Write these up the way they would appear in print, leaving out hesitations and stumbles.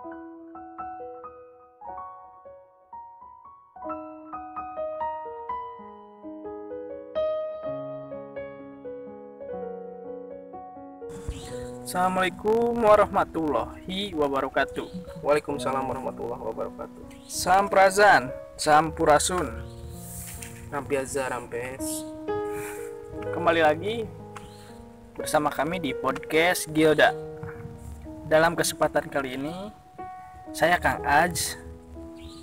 Assalamualaikum warahmatullahi wabarakatuh. Waalaikumsalam warahmatullahi wabarakatuh. Samprazan, sampurasun. Rampiaza rampes. Kembali lagi bersama kami di podcast Gilda. Dalam kesempatan kali ini saya Kang Aj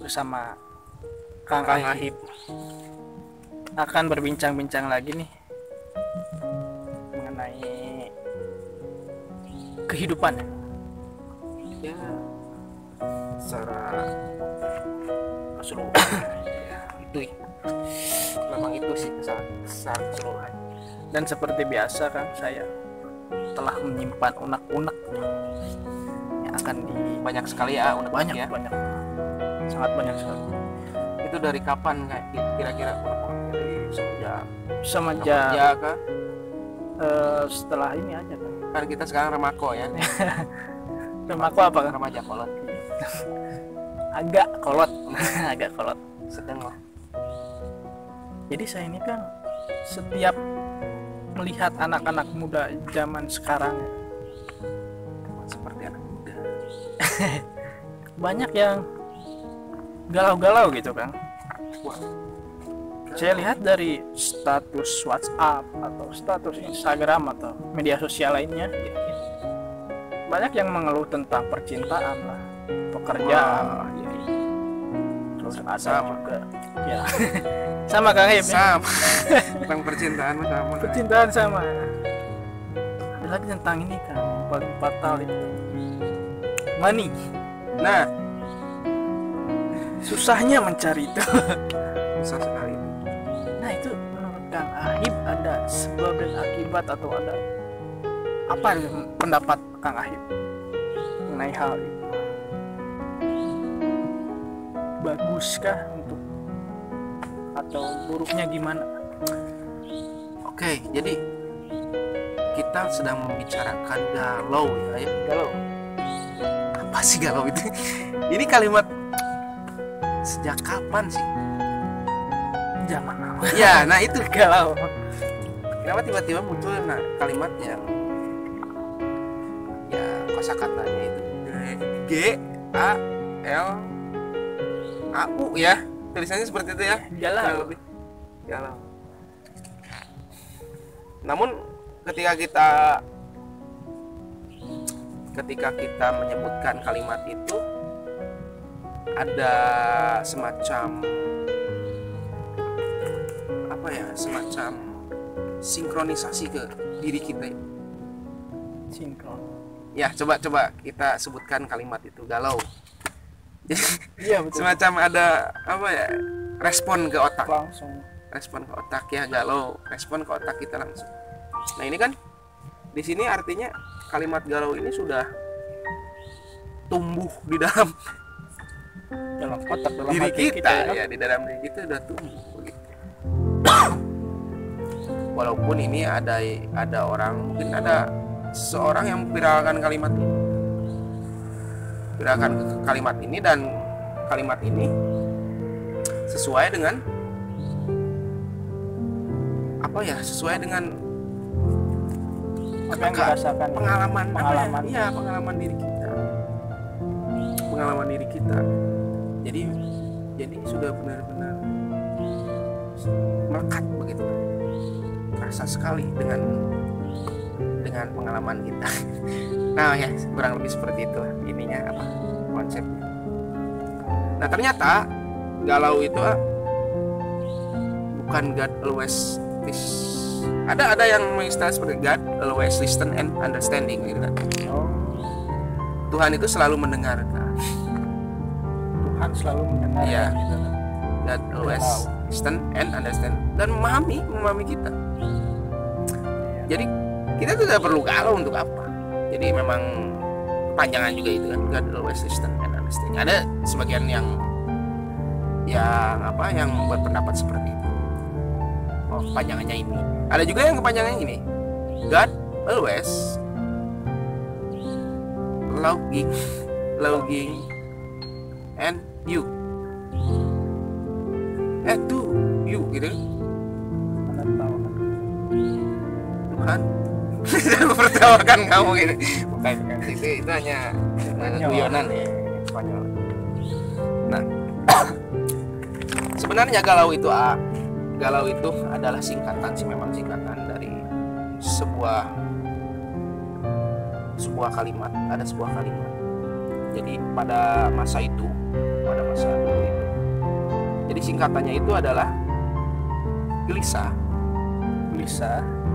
bersama Kang Ahib akan berbincang-bincang lagi nih mengenai kehidupan Ya, secara keseluruhan ya, itu memang itu sih secara keseluruhan. dan seperti biasa kan saya telah menyimpan unek-unek yang akan Banyak sekali ya udah banyak ya. banyak sangat banyak sekali Itu dari kapan kayak kira-kira dari semenjak semenjak kah? Setelah ini aja kan Kan kita sekarang remako ya. rumahku apa kan Remaja kolot. agak kolot agak kolot. Sedang lah. Jadi saya ini kan setiap melihat anak-anak muda zaman sekarang Seperti anak muda. banyak yang galau-galau gitu kan. Wah, Saya lihat dari status WhatsApp atau status Instagram atau media sosial lainnya gitu. Banyak yang mengeluh tentang percintaan lah, pekerjaan, wah, iya. terus ada Sama. juga ya sama Kang Hib ya? Sama. Tentang percintaan mah sama. Percintaan sama. Ada lagi tentang ini kan yang paling fatal itu money. Nah, Susahnya mencari itu. susah sekali. Nah itu menurut Kang Ahib ada sebab dan akibat atau ada apa pendapat Kang Ahib mengenai hal itu? Baguskah untuk atau buruknya gimana? Oke, jadi kita sedang membicarakan galau ya. Kalau Apa sih galau itu? Ini kalimat sejak kapan sih? zaman now. Ya, nah itu Galau. kenapa tiba-tiba muncul kalimat yang ya kosakatanya itu G A L A U ya, tulisannya seperti itu ya. Galau. Galau. Namun ketika kita menyebutkan kalimat itu ada semacam apa ya, semacam sinkronisasi ke diri kita. Sinkron. Ya, coba kita sebutkan kalimat itu galau. Iya betul. Semacam ada apa ya, respon ke otak. Langsung. Ya, galau, respon ke otak kita langsung. Nah, ini kan di sini artinya kalimat galau ini sudah tumbuh di dalam Otak dalam diri hati kita ya. ya, di dalam diri kita sudah tumbuh begitu. Walaupun ini ada orang, mungkin ada seorang yang viralkan kalimat ini dan kalimat ini sesuai dengan apa ya, sesuai dengan Apa yang dirasakan pengalaman pengalaman diri kita. Jadi sudah benar-benar melekat begitu, terasa sekali dengan pengalaman kita. Nah ya, kurang lebih seperti itu ininya, apa konsepnya. Nah ternyata galau itu bukan God always ada yang mengistilah seperti God always listen and understanding gitu kan. Tuhan itu selalu mendengarkan. Tuhan selalu mendengar. Iya. Gitu. God always listen and understand, dan memahami kita. Jadi kita tuh tidak perlu galau untuk apa. Jadi memang panjangan juga itu kan, God always listen and understand. Ada sebagian yang berpendapat seperti itu. Oh, panjangannya ini. Ada juga yang kepanjangannya ini. God always longing, and you. To you gitu. Menertawakan. Tuhan. Menertawakan kamu gitu. Bukan. Itu hanya guyonan ya, Spanyol. Nah, sebenarnya galau itu adalah singkatan sih, memang singkatan dari sebuah kalimat. Ada sebuah kalimat. Jadi pada masa dulu itu, jadi singkatannya itu adalah gelisah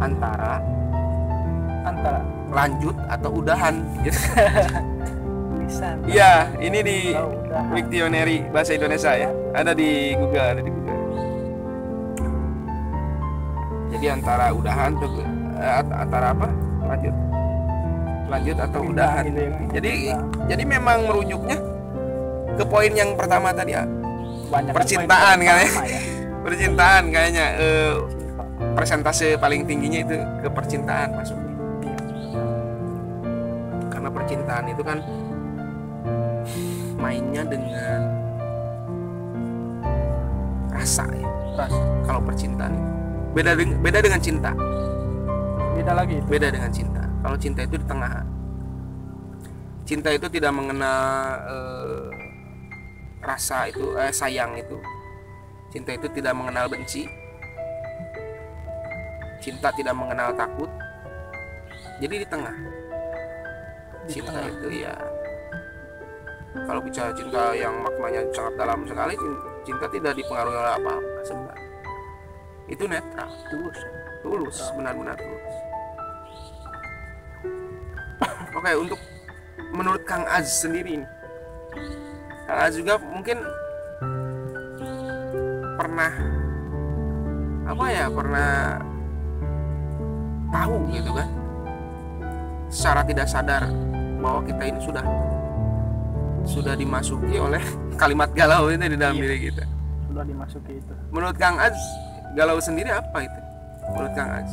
antara lanjut atau udahan gitu. Gelisah. Iya, ini di Wiktionary bahasa Indonesia ya. Ada di Google. Jadi antara udahan atau antara apa? Lanjut atau udahan. Jadi memang merujuknya ke poin yang pertama tadi ya. Percintaan kayaknya. Percintaan kayaknya persentase paling tingginya itu ke percintaan masuknya. Karena percintaan itu kan mainnya dengan rasa ya. Kalau percintaan beda dengan cinta. Beda dengan cinta. Kalau cinta itu di tengah. Cinta itu tidak mengenal rasa itu, sayang itu. Cinta itu tidak mengenal benci. Cinta tidak mengenal takut. Jadi di tengah. Cinta itu ya. Kalau bicara cinta yang maknanya sangat dalam sekali, cinta tidak dipengaruhi oleh apa-apa sebenarnya. Itu netral, tulus, benar-benar tulus. Oke, untuk menurut Kang Az sendiri ini, Kang Az juga mungkin pernah tahu gitu kan, secara tidak sadar bahwa kita ini sudah dimasuki oleh kalimat galau itu di dalam diri kita. Sudah dimasuki itu. Menurut Kang Az, galau sendiri apa itu? Menurut Kang Az?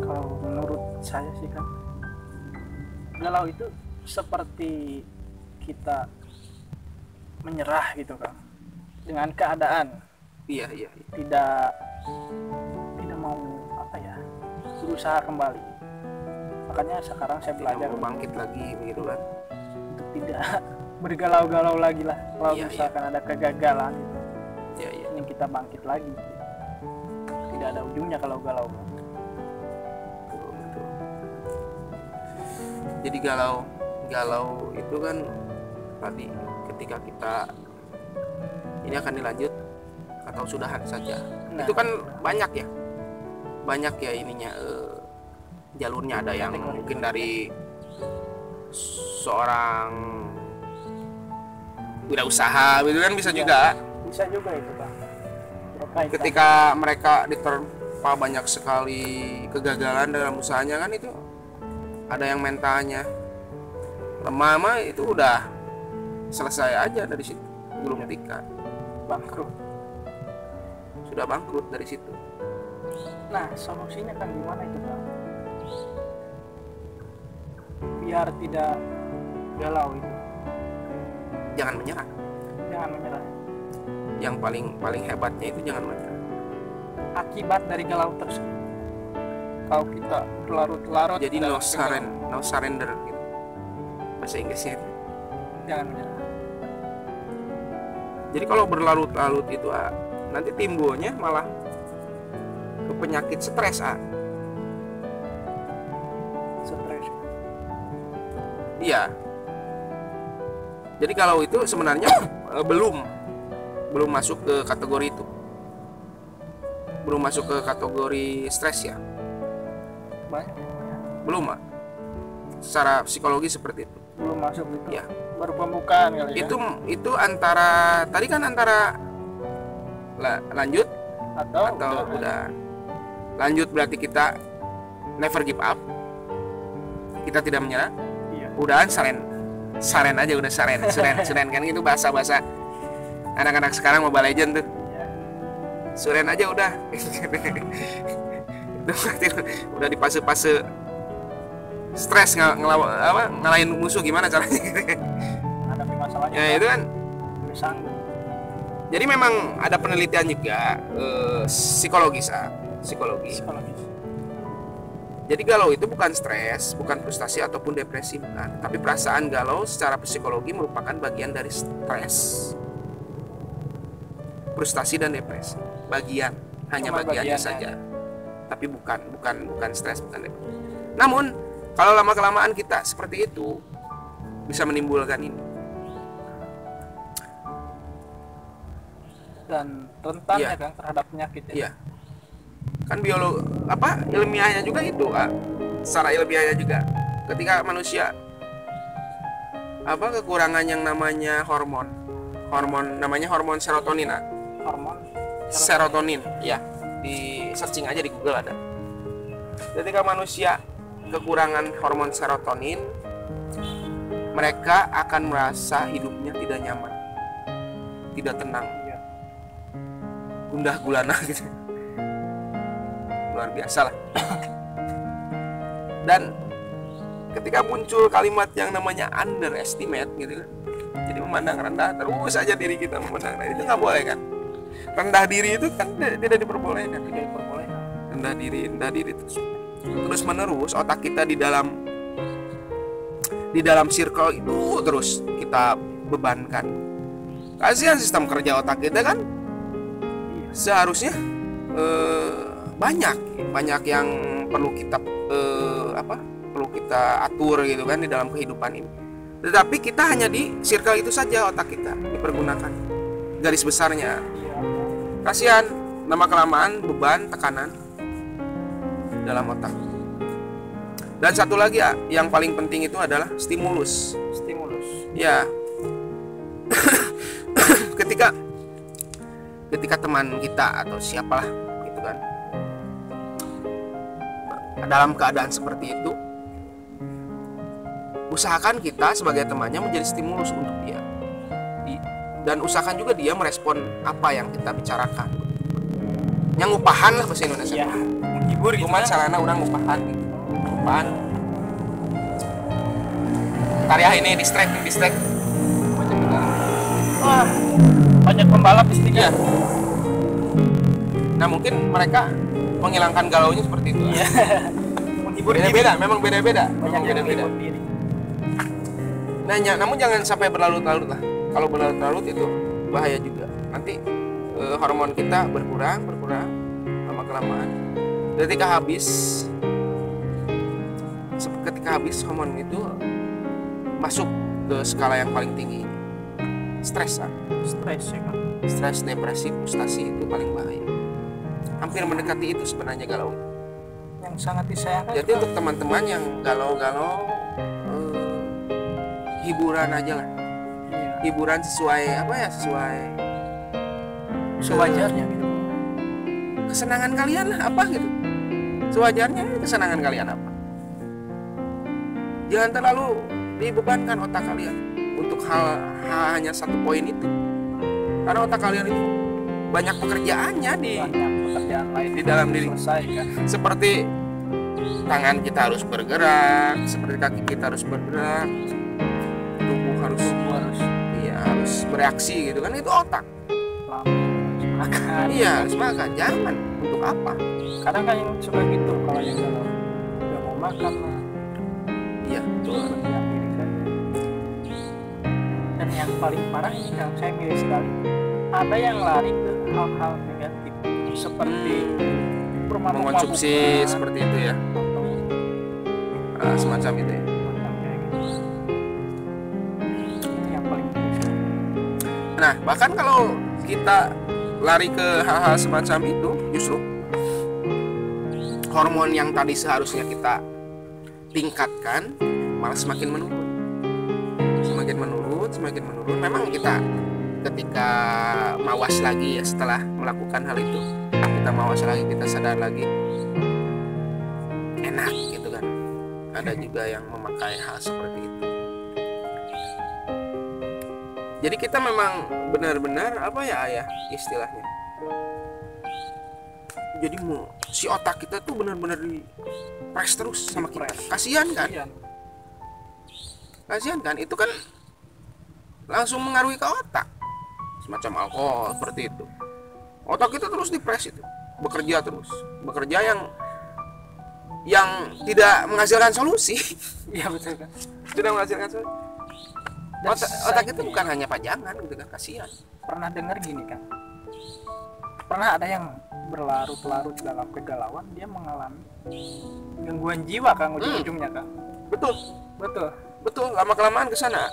Kalau menurut saya sih kan, galau itu seperti kita menyerah gitu kan dengan keadaan. Iya. Tidak mau berusaha kembali. Makanya sekarang saya belajar mau bangkit lagi begitu kan, untuk tidak bergalau-galau lagi lah. Kalau misalkan ada kegagalan gitu, ini kita bangkit lagi. Tidak ada ujungnya kalau galau. Betul. Jadi galau itu kan tadi ketika kita ini akan dilanjut atau sudahan saja. Itu kan banyak ya ininya, jalurnya. Ada yang mungkin dari seorang wirausaha gitu kan, bisa juga itu Bang. Ketika mereka diterpa banyak sekali kegagalan dalam usahanya kan, itu ada yang mentalnya lemah, itu udah selesai aja dari situ, belum tingkat sudah bangkrut dari situ. Nah, solusinya kan gimana itu Bang? Biar tidak galau itu. Jangan menyerah. Yang paling hebatnya itu jangan menyerah. Akibat dari galau tersebut, kalau kita berlarut-larut, jadi no surrender gitu bahasa Inggrisnya itu. Jangan menyerah. Jadi kalau berlarut-larut itu nanti timbulnya malah ke penyakit stres. Stres. Iya. Jadi kalau itu sebenarnya belum masuk ke kategori itu. Belum masuk ke kategori stres ya. Belum, Mak. Secara psikologi seperti itu. Belum masuk itu. Ya. Baru pembukaan kali ya. Itu antara tadi kan antara lanjut atau udah. Lanjut berarti kita never give up. Kita tidak menyerah. Iya. Udahan saren aja, udah suren kan, itu bahasa anak-anak sekarang Mobile Legend tuh. Iya. Suren aja udah. Itu berarti udah di fase stres ngalahin musuh, gimana caranya? soalnya Ya itu kan. sanggup. Jadi memang ada penelitian juga psikologis. Psikologis. Jadi galau itu bukan stres, bukan frustasi ataupun depresi, bukan. Tapi perasaan galau secara psikologi merupakan bagian dari stres, frustasi dan depresi. Hanya bagiannya saja. Tapi bukan stres, bukan depresi. Namun kalau lama kelamaan kita seperti itu bisa menimbulkan ini. Dan rentan Iya. ya kan terhadap penyakit ya. Iya. Kan ilmiahnya juga itu, secara ilmiahnya juga ketika manusia kekurangan yang namanya hormon namanya hormon serotonin. Hormon Serotonin, ya, di searching aja di Google ada. Ketika manusia kekurangan hormon serotonin, mereka akan merasa hidupnya tidak nyaman, tidak tenang, gundah gulana gitu, luar biasa lah. Dan ketika muncul kalimat yang namanya underestimate gitu kan, jadi memandang rendah terus aja diri kita, memandang rendah itu nggak boleh kan. Rendah diri itu kan tidak diperbolehkan. Rendah diri terus menerus otak kita di dalam circle itu terus kita bebankan. Kasihan sistem kerja otak kita kan, seharusnya banyak yang perlu kita atur gitu kan di dalam kehidupan ini. Tetapi kita hanya di circle itu saja otak kita dipergunakan garis besarnya. Kasihan, lama kelamaan beban tekanan dalam otak. Dan satu lagi ya, yang paling penting itu adalah stimulus. Ya. ketika teman kita atau siapalah gitu kan dalam keadaan seperti itu, usahakan kita sebagai temannya menjadi stimulus untuk dia, dan usahakan juga dia merespon apa yang kita bicarakan. Yang ngupahan lah bahasa Indonesia ya, menghibur gitu cuman kan. salahnya orang ngupahan gitu. Ngupahan karya ini distract macam itu. Wah, banyak pembalap istinya. Iya. Nah mungkin mereka menghilangkan galaunya seperti itu. Iya. Menghibur diri. Beda-beda, memang beda-beda. Banyak yang menghibur diri. Nah, namun jangan sampai berlarut-larut lah. Kalau berlarut-larut itu bahaya juga. Nanti hormon kita berkurang lama kelamaan. Ketika habis hormon itu masuk ke skala yang paling tinggi, stres ya kan? Stres, depresi, frustasi itu paling bahaya. Hampir mendekati itu sebenarnya galau. Yang sangat disayangkan. Jadi untuk teman-teman yang galau-galau, hiburan aja lah. Iya. Hiburan sesuai Sewajarnya gitu. kesenangan kalian lah, apa gitu. Sewajarnya kesenangan kalian apa. Jangan terlalu dibebankan otak kalian untuk hanya satu poin itu. Karena otak kalian itu banyak pekerjaannya Banyak pekerjaan lain di dalam diri. selesai kan. Seperti tangan kita harus bergerak, seperti kaki kita harus bergerak, tubuh harus bereaksi gitu kan, itu otak. Makan. Iya, harus makan. Jangan untuk apa? Kadang kan yang suka gitu, kalau yang galau nggak mau makan lah, Iya, betul. berdiam diri saja. Dan yang paling parah ini yang saya milih sekali, ada yang lari ke hal-hal negatif seperti Mengkonsumsi seperti itu ya, atau semacam itu ya. macam kayak gitu. Itu yang paling milih sekali. Nah, bahkan kalau kita lari ke hal-hal semacam itu, justru hormon yang tadi seharusnya kita tingkatkan malah semakin menurun. Memang kita ketika mawas lagi ya, setelah melakukan hal itu, kita mawas lagi, kita sadar lagi, enak gitu kan. Ada juga yang memakai hal seperti itu. Jadi kita memang benar-benar istilahnya. Jadi si otak kita tuh benar-benar di press terus sama kita. Kasihan kan? Itu kan langsung mengaruhi ke otak, semacam alkohol seperti itu. Otak kita terus dipres itu, bekerja terus, bekerja yang tidak menghasilkan solusi. Iya betul kan. Tidak menghasilkan solusi. Otak itu bukan hanya pajangan gitu kan, kasihan. Pernah dengar gini kan, pernah ada yang berlarut-larut dalam kegalauan, dia mengalami gangguan jiwa kan ujung-ujungnya kan. Betul, lama kelamaan ke sana.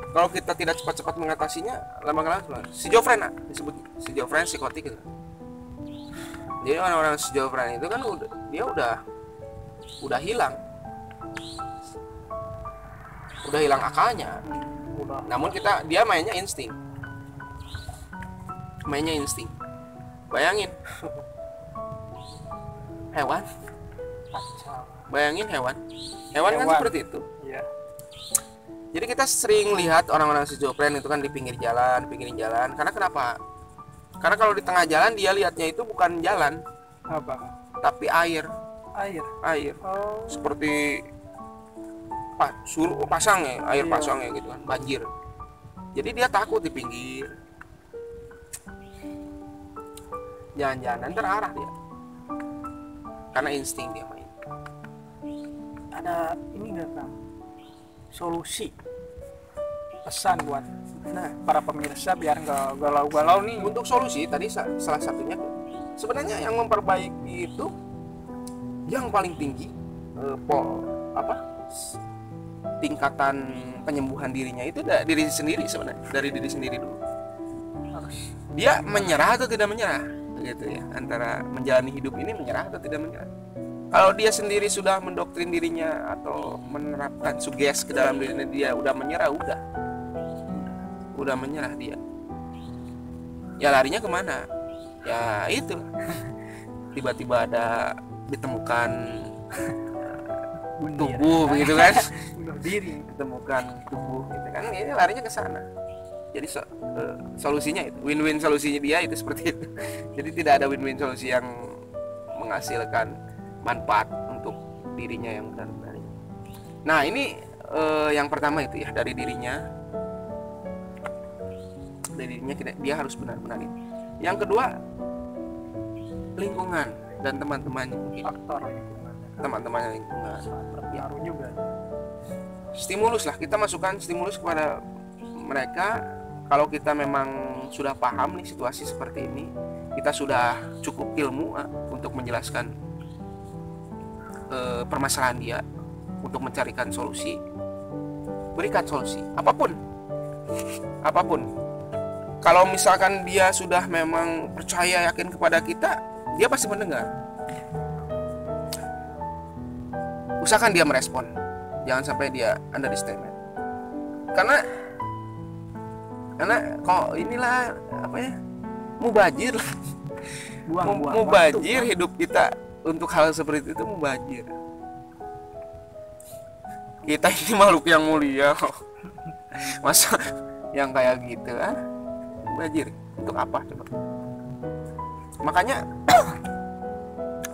Kalau kita tidak cepat-cepat mengatasinya, lama kelamaan schizofren disebut, schizofren psikotik gitu. Jadi orang-orang schizofren itu kan dia udah hilang akalnya. Namun dia mainnya insting. Bayangin hewan kan seperti itu. Iya. Jadi kita sering lihat orang-orang schizofren itu kan di pinggir jalan. Karena kenapa? Karena kalau di tengah jalan dia lihatnya itu bukan jalan, Apa? tapi air. Oh. Seperti pasang ya, air pasang ya gitu kan, banjir. Jadi dia takut di pinggir. Jalan-jalan terarah dia. Karena insting dia main. Ada ini nggak Kang? Solusi pesan buat para pemirsa biar nggak galau-galau nih. Untuk solusi tadi salah satunya sebenarnya yang memperbaiki itu yang paling tinggi tingkatan penyembuhan dirinya itu dari diri sendiri sebenarnya, dari diri sendiri dulu. Dia menyerah atau tidak menyerah gitu ya, antara menjalani hidup ini menyerah atau tidak menyerah. Kalau dia sendiri sudah mendoktrin dirinya atau menerapkan suges ke dalam dirinya, dia udah menyerah, udah menyerah dia. Ya larinya kemana? Ya itu. Tiba-tiba ada ditemukan tubuh begitu kan? Bunuh diri. Ditemukan tubuh gitu kan? Ini larinya ke sana. Jadi solusinya itu win-win, solusinya dia itu seperti itu. Jadi tidak ada win-win solusi yang menghasilkan manfaat untuk dirinya yang benar-benar. Nah ini yang pertama itu ya, dari dirinya dia harus benar-benar ini. Yang kedua, lingkungan dan teman-temannya mungkin. Faktor lingkungan. Teman-temannya lingkungan. Berpengaruh juga. Stimulus lah, kita masukkan stimulus kepada mereka. Kalau kita memang sudah paham nih situasi seperti ini, kita sudah cukup ilmu untuk menjelaskan permasalahan dia, untuk mencarikan solusi, berikan solusi apapun. Kalau misalkan dia sudah memang percaya yakin kepada kita, dia pasti mendengar. Usahakan dia merespon, jangan sampai dia understatement. Karena kok inilah mubazir lah. Mubazir hidup kita untuk hal seperti itu, mubazir. Kita ini makhluk yang mulia, masa yang kayak gitu mubazir untuk apa coba? Makanya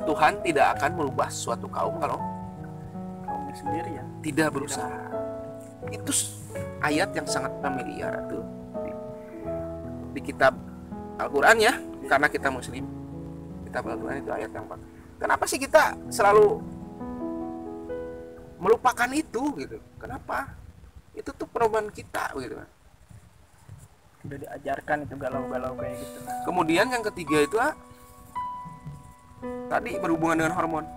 Tuhan tidak akan merubah suatu kaum kalau kaumnya sendiri ya tidak berusaha. Itu ayat yang sangat familiar tuh di kitab Al-Quran ya, karena kita muslim. Kitab Al-Quran itu ayat yang bagus. Kenapa sih kita selalu melupakan itu gitu? Kenapa? Itu tuh perubahan kita gitu kan. Udah diajarkan itu galau-galau kayak gitu. Kemudian yang ketiga itu tadi berhubungan dengan hormon.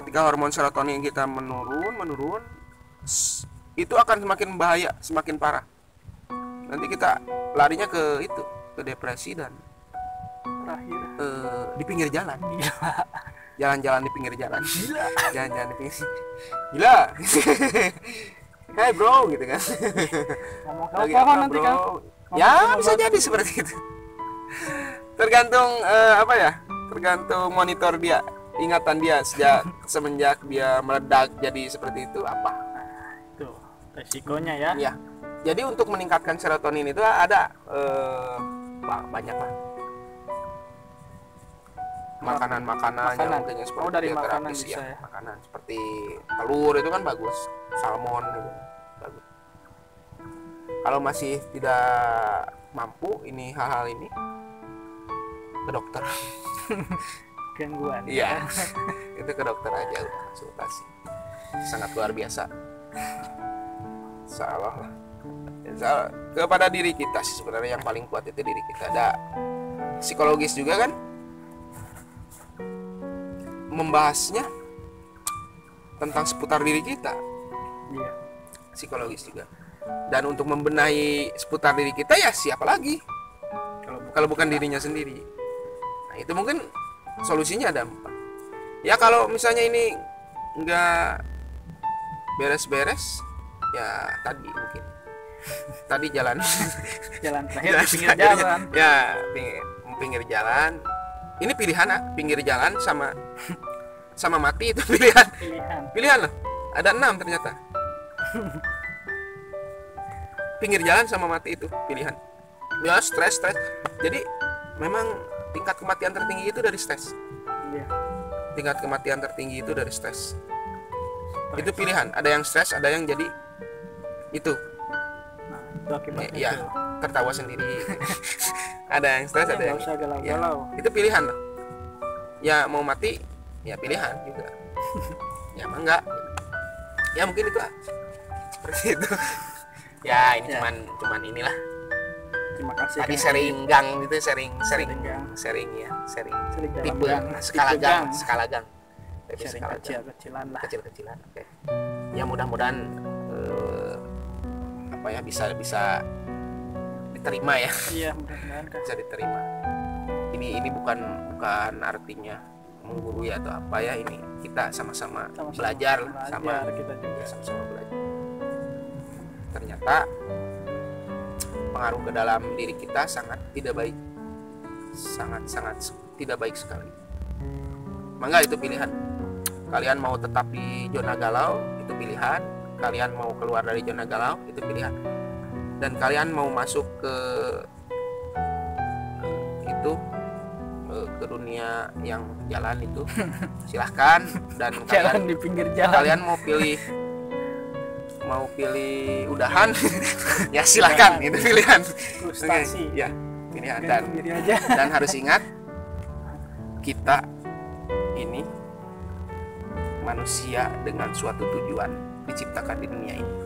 Ketika hormon serotonin kita menurun, itu akan semakin bahaya, semakin parah. Nanti kita larinya ke depresi dan Terakhir di pinggir jalan. Jalan-jalan di pinggir jalan. Jalan-jalan di pinggir. Gila. Hai bro gitu kan. Ngomong apa nanti kan? Ya bisa jadi seperti itu. Tergantung tergantung monitor dia, ingatan dia semenjak dia meledak jadi seperti itu apa. Itu resikonya ya. Ya. Jadi untuk meningkatkan serotonin itu ada banyak lah. Makanan yang mungkin seperti dari makanan bisa ya. Makanan seperti telur itu kan bagus, salmon itu bagus. Kalau masih tidak mampu ini hal-hal ini, ke dokter. Gangguan. Iya. Itu ke dokter aja, udah konsultasi. Sangat luar biasa. Salah lah. Kepada diri kita sih sebenarnya yang paling kuat itu diri kita. Ada psikologis juga kan membahasnya tentang seputar diri kita. Iya. Psikologis juga. Dan untuk membenahi seputar diri kita ya siapa lagi kalau bukan dirinya sendiri. Nah itu mungkin solusinya ada 4. Ya kalau misalnya ini nggak beres-beres, ya tadi mungkin tadi jalan Terakhir di pinggir jalan. Ya pinggir jalan. Ini pilihan, pinggir jalan sama mati itu pilihan loh. Ada 6 ternyata. Pinggir jalan sama mati itu pilihan. Ya stres. Jadi memang tingkat kematian tertinggi itu dari stres. Iya. Tingkat kematian tertinggi itu dari stres. Itu pilihan. Ada yang stres, ada yang jadi itu. Nah, itu akibatnya. Ya, tertawa sendiri. Ada yang stres, ada yang usah galau-galau. Ya, itu pilihan loh. Ya mau mati, ya pilihan juga. Ya emang enggak. Ya mungkin itu seperti itu. Ya ini cuman inilah. Terima kasih. Tadi sharing gang gitu, sharing tipe skala gang. Kecil-kecilan lah. Kecil-kecilan. Oke. Ya mudah-mudahan bisa diterima ya. Iya, mudah-mudahan bisa diterima. Ini bukan artinya menggurui atau apa ya, ini kita sama-sama belajar sama kita juga sama-sama belajar. Ternyata pengaruh ke dalam diri kita sangat tidak baik, sangat tidak baik sekali. Mangga itu pilihan. Kalian mau tetap di zona galau, itu pilihan. Kalian mau keluar dari zona galau, itu pilihan. Dan kalian mau masuk ke dunia yang jalan itu, silahkan. Dan jalan di pinggir jalan. Kalian mau pilih udahan, ya silahkan. Itu pilihan. Frustasi. Ya, pilihan. Dan harus ingat, kita ini manusia dengan suatu tujuan diciptakan di dunia ini.